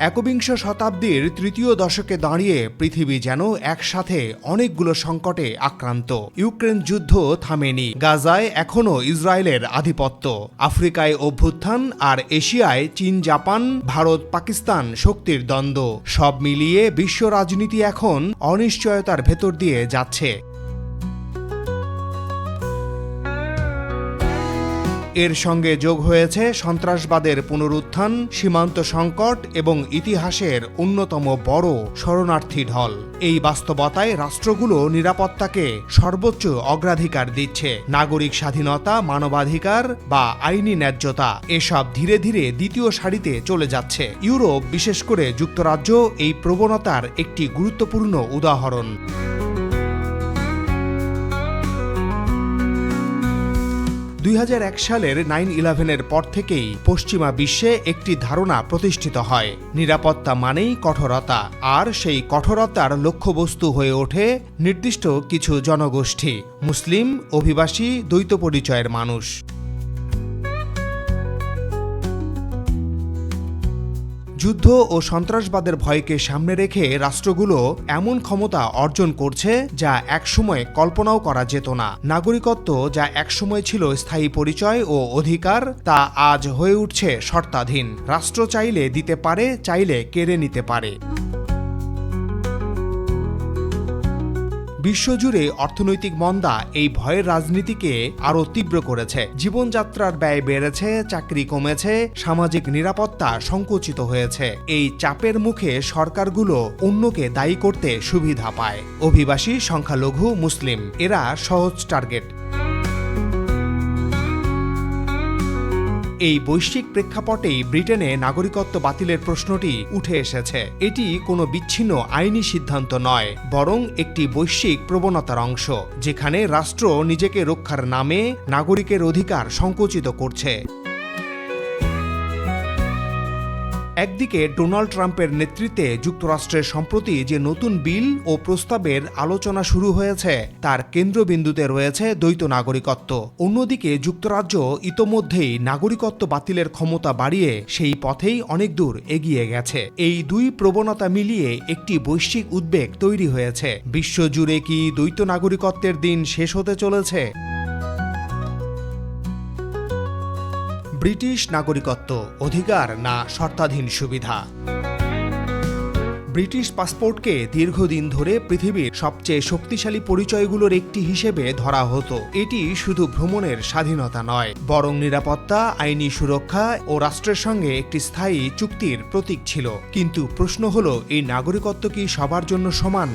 একবিংশ শতাব্দীর তৃতীয় দশকে দাঁড়িয়ে পৃথিবী যেন একসাথে অনেকগুলো সংকটে আক্রান্ত। ইউক্রেন যুদ্ধ থামেনি, গাজায় এখনও ইসরায়েলের আধিপত্য, আফ্রিকায় অভ্যুত্থান, আর এশিয়ায় চীন জাপান ভারত পাকিস্তান শক্তির দ্বন্দ্ব। সব মিলিয়ে বিশ্ব রাজনীতি এখন অনিশ্চয়তার ভেতর দিয়ে যাচ্ছে। এর সঙ্গে যোগ হয়েছে সন্ত্রাসবাদের পুনরুত্থান, সীমান্ত সংকট এবং ইতিহাসের অন্যতম বড় শরণার্থী ঢল। এই বাস্তবতায় রাষ্ট্রগুলো নিরাপত্তাকে সর্বোচ্চ অগ্রাধিকার দিচ্ছে। নাগরিক স্বাধীনতা, মানবাধিকার বা আইনি ন্যায্যতা এসব ধীরে ধীরে দ্বিতীয় সারিতে চলে যাচ্ছে। ইউরোপ, বিশেষ করে যুক্তরাজ্য, এই প্রবণতার একটি গুরুত্বপূর্ণ উদাহরণ। 2001 সালের 9/11-এর পর থেকেই পশ্চিমা বিশ্বে একটি ধারণা প্রতিষ্ঠিত হয়, নিরাপত্তা মানেই কঠোরতা, আর সেই কঠোরতার লক্ষ্যবস্তু হয়ে ওঠে নির্দিষ্ট কিছু জনগোষ্ঠী, মুসলিম, অভিবাসী, দ্বৈত পরিচয়ের মানুষ। যুদ্ধ ও সন্ত্রাসবাদের ভয়কে সামনে রেখে রাষ্ট্রগুলো এমন ক্ষমতা অর্জন করছে যা একসময় কল্পনাও করা যেত না। নাগরিকত্ব, যা একসময় ছিল স্থায়ী পরিচয় ও অধিকার, তা আজ হয়ে উঠছে শর্তাধীন। রাষ্ট্র চাইলে দিতে পারে, চাইলে কেড়ে নিতে পারে। বিশ্বজুড়ে অর্থনৈতিক মন্দা এই ভয়ের রাজনীতিকে আরও তীব্র করেছে। জীবনযাত্রার ব্যয় বেড়েছে, চাকরি কমেছে, সামাজিক নিরাপত্তা সংকুচিত হয়েছে। এই চাপের মুখে সরকারগুলো অন্যকে দায়ী করতে সুবিধা পায়। অভিবাসী, সংখ্যালঘু, মুসলিম, এরা সহজ টার্গেট। এই বৈশ্বিক প্রেক্ষাপটেই ব্রিটেনে নাগরিকত্ব বাতিলের প্রশ্নটি উঠে এসেছে। এটি কোনো বিচ্ছিন্ন আইনি সিদ্ধান্ত নয়, বরং একটি বৈশ্বিক প্রবণতার অংশ, যেখানে রাষ্ট্র নিজেকে রক্ষার নামে নাগরিকের অধিকার সংকুচিত করছে। একদিকে ডোনাল্ড ট্রাম্পের নেতৃত্বে যুক্তরাষ্ট্রের সম্প্রতি যে নতুন বিল ও প্রস্তাবের আলোচনা শুরু হয়েছে, তার কেন্দ্রবিন্দুতে রয়েছে দ্বৈত নাগরিকত্ব। অন্যদিকে যুক্তরাজ্য ইতোমধ্যেই নাগরিকত্ব বাতিলের ক্ষমতা বাড়িয়ে সেই পথেই অনেক দূর এগিয়ে গেছে। এই দুই প্রবণতা মিলিয়ে একটি বৈশ্বিক উদ্বেগ তৈরি হয়েছে। বিশ্বজুড়ে কি দ্বৈত নাগরিকত্বের দিন শেষ হতে চলেছে? ব্রিটিশ নাগরিকত্ব অধিকার না শর্তাধীন সুবিধা? ব্রিটিশ পাসপোর্টকে দীর্ঘদিন ধরে পৃথিবীর সবচেয়ে শক্তিশালী পরিচয়গুলোর একটি হিসেবে ধরা হতো। এটি শুধু ভ্রমণের স্বাধীনতা নয়, বরং নিরাপত্তা, আইনি সুরক্ষা ও রাষ্ট্রের সঙ্গে একটি স্থায়ী চুক্তির প্রতীক ছিল। কিন্তু প্রশ্ন হলো, এই নাগরিকত্ব কি সবার জন্য সমান?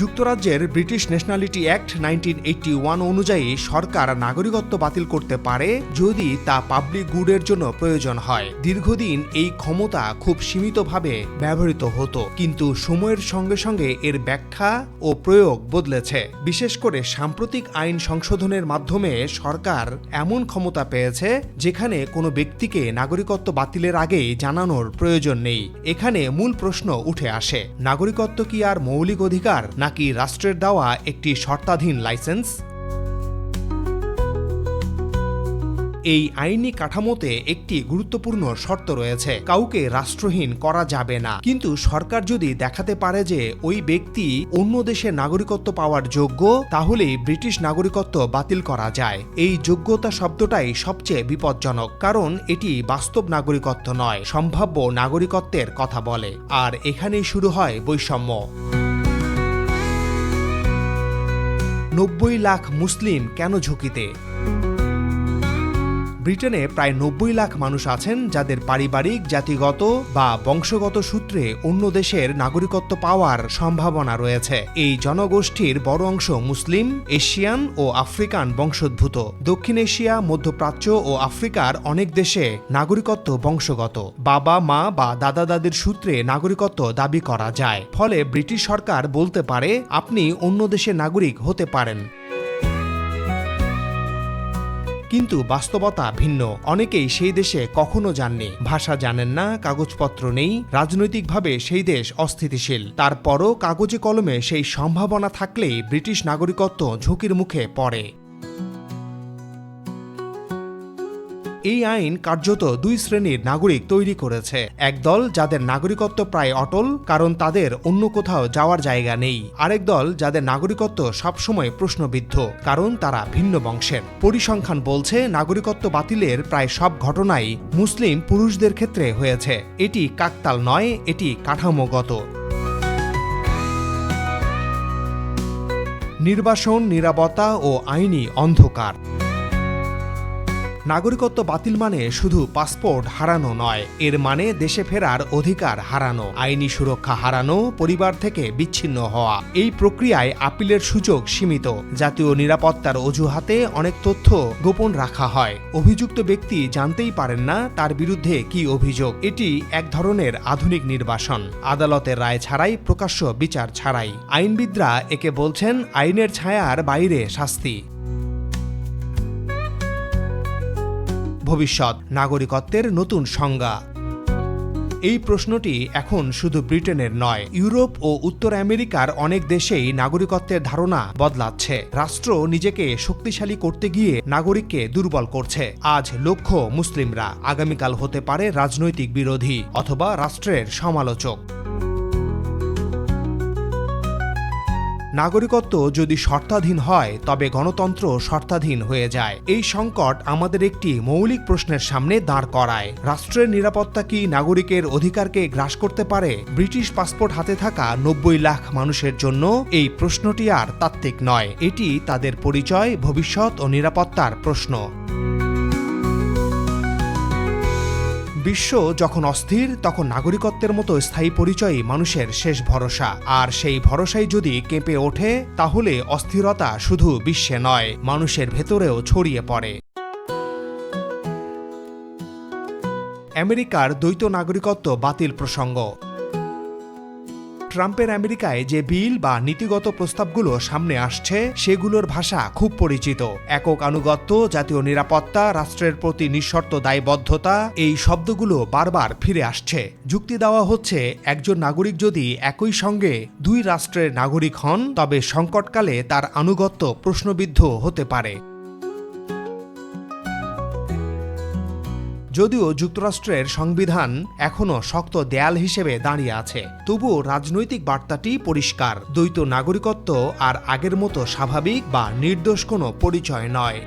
যুক্তরাজ্যের ব্রিটিশ ন্যাশনালিটি অ্যাক্ট 1981 অনুযায়ী সরকার নাগরিকত্ব বাতিল করতে পারে যদি তা পাবলিক গুডের জন্য প্রয়োজন হয়। দীর্ঘদিন এই ক্ষমতা খুব সীমিতভাবে ব্যবহৃত হতো, কিন্তু সময়ের সঙ্গে সঙ্গে এর ব্যাখ্যা ও প্রয়োগ বদলেছে। বিশেষ করে সাম্প্রতিক আইন সংশোধনের মাধ্যমে সরকার এমন ক্ষমতা পেয়েছে যেখানে কোনো ব্যক্তিকে নাগরিকত্ব বাতিলের আগেই জানানোর প্রয়োজন নেই। এখানে মূল প্রশ্ন উঠে আসে, নাগরিকত্ব কি আর মৌলিক অধিকার নাকি রাষ্ট্রের দেওয়া একটি শর্তাধীন লাইসেন্স? এই আইনি কাঠামোতে একটি গুরুত্বপূর্ণ শর্ত রয়েছে, কাউকে রাষ্ট্রহীন করা যাবে না। কিন্তু সরকার যদি দেখাতে পারে যে ওই ব্যক্তি অন্য দেশের নাগরিকত্ব পাওয়ার যোগ্য, তাহলেই ব্রিটিশ নাগরিকত্ব বাতিল করা যায়। এই যোগ্যতা শব্দটাই সবচেয়ে বিপজ্জনক, কারণ এটি বাস্তব নাগরিকত্ব নয়, সম্ভাব্য নাগরিকত্বের কথা বলে। আর এখানেই শুরু হয় বৈষম্য। 90 লাখ মুসলিম কেন ঝুঁকিতে? ব্রিটেনে প্রায় 90 লাখ মানুষ আছেন যাদের পারিবারিক, জাতিগত বা বংশগত সূত্রে অন্য দেশের নাগরিকত্ব পাওয়ার সম্ভাবনা রয়েছে। এই জনগোষ্ঠীর বড় অংশ মুসলিম, এশিয়ান ও আফ্রিকান বংশোদ্ভূত। দক্ষিণ এশিয়া, মধ্যপ্রাচ্য ও আফ্রিকার অনেক দেশে নাগরিকত্ব বংশগত, বাবা মা বা দাদা দাদির সূত্রে নাগরিকত্ব দাবি করা যায়। ফলে ব্রিটিশ সরকার বলতে পারে, আপনি অন্য দেশের নাগরিক হতে পারেন। কিন্তু বাস্তবতা ভিন্ন। অনেকেই সেই দেশে কখনো যাননি, ভাষা জানেন না, কাগজপত্র নেই, রাজনৈতিকভাবে সেই দেশ অস্থিতিশীল। তারপরও কাগজে কলমে সেই সম্ভাবনা থাকলেই ব্রিটিশ নাগরিকত্ব ঝুঁকির মুখে পড়ে। এই আইন কার্যত দুই শ্রেণীর নাগরিক তৈরি করেছে। একদল যাদের নাগরিকত্ব প্রায় অটল, কারণ তাদের অন্য কোথাও যাওয়ার জায়গা নেই। আরেক দল যাদের নাগরিকত্ব সবসময় প্রশ্নবিদ্ধ, কারণ তারা ভিন্ন বংশের। পরিসংখ্যান বলছে নাগরিকত্ব বাতিলের প্রায় সব ঘটনাই মুসলিম পুরুষদের ক্ষেত্রে হয়েছে। এটি কাকতাল নয়, এটি কাঠামোগত। নির্বাসন, নিরাপত্তা ও আইনি অন্ধকার। নাগরিকত্ব বাতিল মানে শুধু পাসপোর্ট হারানো নয়, এর মানে দেশে ফেরার অধিকার হারানো, আইনি সুরক্ষা হারানো, পরিবার থেকে বিচ্ছিন্ন হওয়া। এই প্রক্রিয়ায় আপিলের সুযোগ সীমিত। জাতীয় নিরাপত্তার অজুহাতে অনেক তথ্য গোপন রাখা হয়। অভিযুক্ত ব্যক্তি জানতেই পারেন না তার বিরুদ্ধে কি অভিযোগ। এটি এক ধরনের আধুনিক নির্বাসন, আদালতের রায় ছাড়াই, প্রকাশ্য বিচার ছাড়াই। আইনবিদরা একে বলছেন আইনের ছায়ার বাইরে শাস্তি। ভবিষ্যৎ নাগরিকত্বের নতুন সংজ্ঞা। এই প্রশ্নটি এখন শুধু ব্রিটেনের নয়, ইউরোপ ও উত্তর আমেরিকার অনেক দেশেই নাগরিকত্বের ধারণা বদলাচ্ছে। রাষ্ট্র নিজেকে শক্তিশালী করতে গিয়ে নাগরিককে দুর্বল করছে। আজ লক্ষ্য মুসলিমরা, আগামীকাল হতে পারে রাজনৈতিক বিরোধী অথবা রাষ্ট্রের সমালোচক। নাগরিকত্ব যদি শর্তাধীন হয়, তবে গণতন্ত্র শর্তাধীন হয়ে যায়। এই সংকট আমাদের একটি মৌলিক প্রশ্নের সামনে দাঁড় করায়। রাষ্ট্রের নিরাপত্তা কি নাগরিকের অধিকারকে গ্রাস করতে পারে? ব্রিটিশ পাসপোর্ট হাতে থাকা ৯০ লাখ মানুষের জন্য এই প্রশ্নটি আর তাত্ত্বিক নয়, এটি তাদের পরিচয়, ভবিষ্যৎ ও নিরাপত্তার প্রশ্ন। বিশ্ব যখন অস্থির, তখন নাগরিকত্বের মতো স্থায়ী পরিচয়ই মানুষের শেষ ভরসা। আর সেই ভরসাই যদি কেঁপে ওঠে, তাহলে অস্থিরতা শুধু বিশ্বে নয়, মানুষের ভেতরেও ছড়িয়ে পড়ে। আমেরিকার দ্বৈত নাগরিকত্ব বাতিল প্রসঙ্গ। ট্রাম্পের আমেরিকায় যে বিল বা নীতিগত প্রস্তাবগুলো সামনে আসছে, সেগুলোর ভাষা খুব পরিচিত। একক আনুগত্য, জাতীয় নিরাপত্তা, রাষ্ট্রের প্রতি নিঃশর্ত দায়বদ্ধতা, এই শব্দগুলো বারবার ফিরে আসছে। যুক্তি দেওয়া হচ্ছে, একজন নাগরিক যদি একই সঙ্গে দুই রাষ্ট্রের নাগরিক হন, তবে সংকটকালে তার আনুগত্য প্রশ্নবিদ্ধ হতে পারে। যদিও যুক্তরাষ্ট্রের সংবিধান এখনও শক্ত দেয়াল হিসেবে দাঁড়িয়ে আছে, তবুও রাজনৈতিক বার্তাটি পরিষ্কার। দ্বৈত নাগরিকত্ব আর আগের মতো স্বাভাবিক বা নির্দোষ কোনো পরিচয় নয়।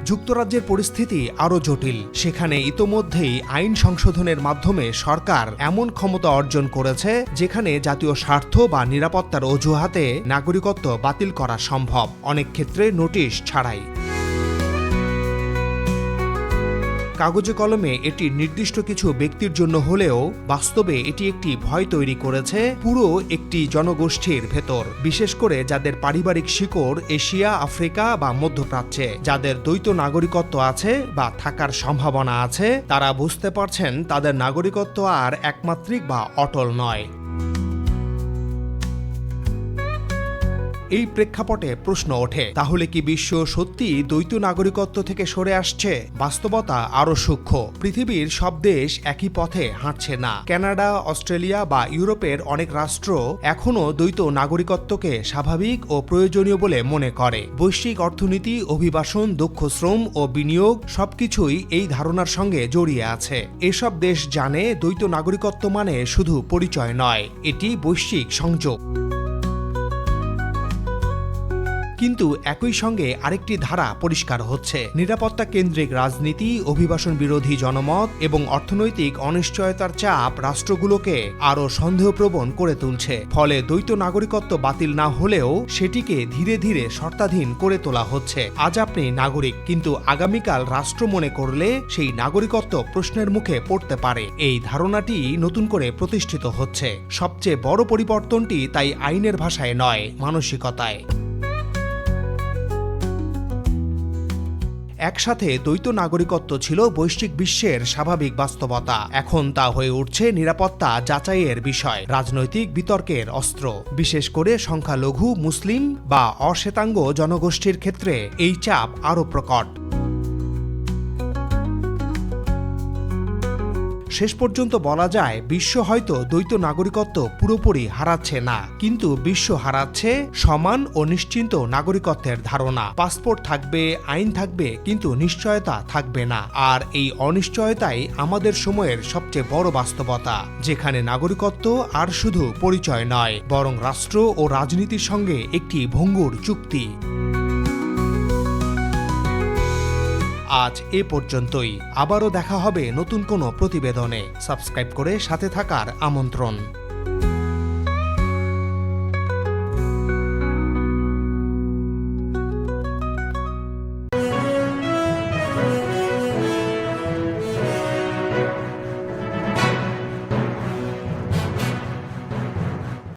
যুক্তরাজ্যের পরিস্থিতি আরও জটিল। সেখানে ইতোমধ্যেই আইন সংশোধনের মাধ্যমে সরকার এমন ক্ষমতা অর্জন করেছে, যেখানে জাতীয় স্বার্থ বা নিরাপত্তার অজুহাতে নাগরিকত্ব বাতিল করা সম্ভব, অনেক ক্ষেত্রে নোটিশ ছাড়াই। কাগজে কলমে এটি নির্দিষ্ট কিছু ব্যক্তির জন্য হলেও বাস্তবে এটি একটি ভয় তৈরি করেছে পুরো একটি জনগোষ্ঠীর ভেতর, বিশেষ করে যাদের পারিবারিক শিকড় এশিয়া, আফ্রিকা বা মধ্যপ্রাচ্যে। যাদের দ্বৈত নাগরিকত্ব আছে বা থাকার সম্ভাবনা আছে, তারা বুঝতে পারছেন তাদের নাগরিকত্ব আর একমাত্রিক বা অটল নয়। এই প্রেক্ষাপটে প্রশ্ন ওঠে, তাহলে কি বিশ্ব সত্যি দ্বৈত নাগরিকত্ব থেকে সরে আসছে? বাস্তবতা আরও সূক্ষ্ম। পৃথিবীর সব দেশ একই পথে হাঁটছে না। কানাডা, অস্ট্রেলিয়া বা ইউরোপের অনেক রাষ্ট্র এখনও দ্বৈত নাগরিকত্বকে স্বাভাবিক ও প্রয়োজনীয় বলে মনে করে। বৈশ্বিক অর্থনীতি, অভিবাসন, দক্ষ শ্রম ও বিনিয়োগ সবকিছুই এই ধারণার সঙ্গে জড়িয়ে আছে। এসব দেশ জানে দ্বৈত নাগরিকত্ব মানে শুধু পরিচয় নয়, এটি বৈশ্বিক সংযোগ। কিন্তু একই সঙ্গে আরেকটি ধারা পরিষ্কার হচ্ছে। নিরাপত্তা কেন্দ্রিক রাজনীতি, অভিবাসন বিরোধী জনমত এবং অর্থনৈতিক অনিশ্চয়তার চাপ রাষ্ট্রগুলোকে আরও সন্দেহপ্রবণ করে তুলছে। ফলে দ্বৈত নাগরিকত্ব বাতিল না হলেও সেটিকে ধীরে ধীরে শর্তাধীন করে তোলা হচ্ছে। আজ আপনি নাগরিক, কিন্তু আগামীকাল রাষ্ট্র মনে করলে সেই নাগরিকত্ব প্রশ্নের মুখে পড়তে পারে। এই ধারণাটি নতুন করে প্রতিষ্ঠিত হচ্ছে। সবচেয়ে বড় পরিবর্তনটি তাই আইনের ভাষায় নয়, মানসিকতায়। একসাথে দ্বৈত নাগরিকত্ব ছিল বৈশ্বিক বিশ্বের স্বাভাবিক বাস্তবতা। এখন তা হয়ে উঠছে নিরাপত্তা যাচাইয়ের বিষয়, রাজনৈতিক বিতর্কের অস্ত্র। বিশেষ করে সংখ্যালঘু মুসলিম বা অশ্বেতাঙ্গ জনগোষ্ঠীর ক্ষেত্রে এই চাপ আরও প্রকট। শেষ পর্যন্ত বলা যায় বিশ্ব হয়তো দ্বৈত নাগরিকত্ব পুরোপুরি হারাচ্ছে না, কিন্তু বিশ্ব হারাচ্ছে সমান ও নিশ্চিন্ত নাগরিকত্বের ধারণা। পাসপোর্ট থাকবে, আইন থাকবে, কিন্তু নিশ্চয়তা থাকবে না। আর এই অনিশ্চয়তাই আমাদের সময়ের সবচেয়ে বড় বাস্তবতা, যেখানে নাগরিকত্ব আর শুধু পরিচয় নয়, বরং রাষ্ট্র ও রাজনীতির সঙ্গে একটি ভঙ্গুর চুক্তি। আজ এ পর্যন্তই। আবারও দেখা হবে নতুন কোনো প্রতিবেদনে। সাবস্ক্রাইব করে সাথে থাকার আমন্ত্রণ।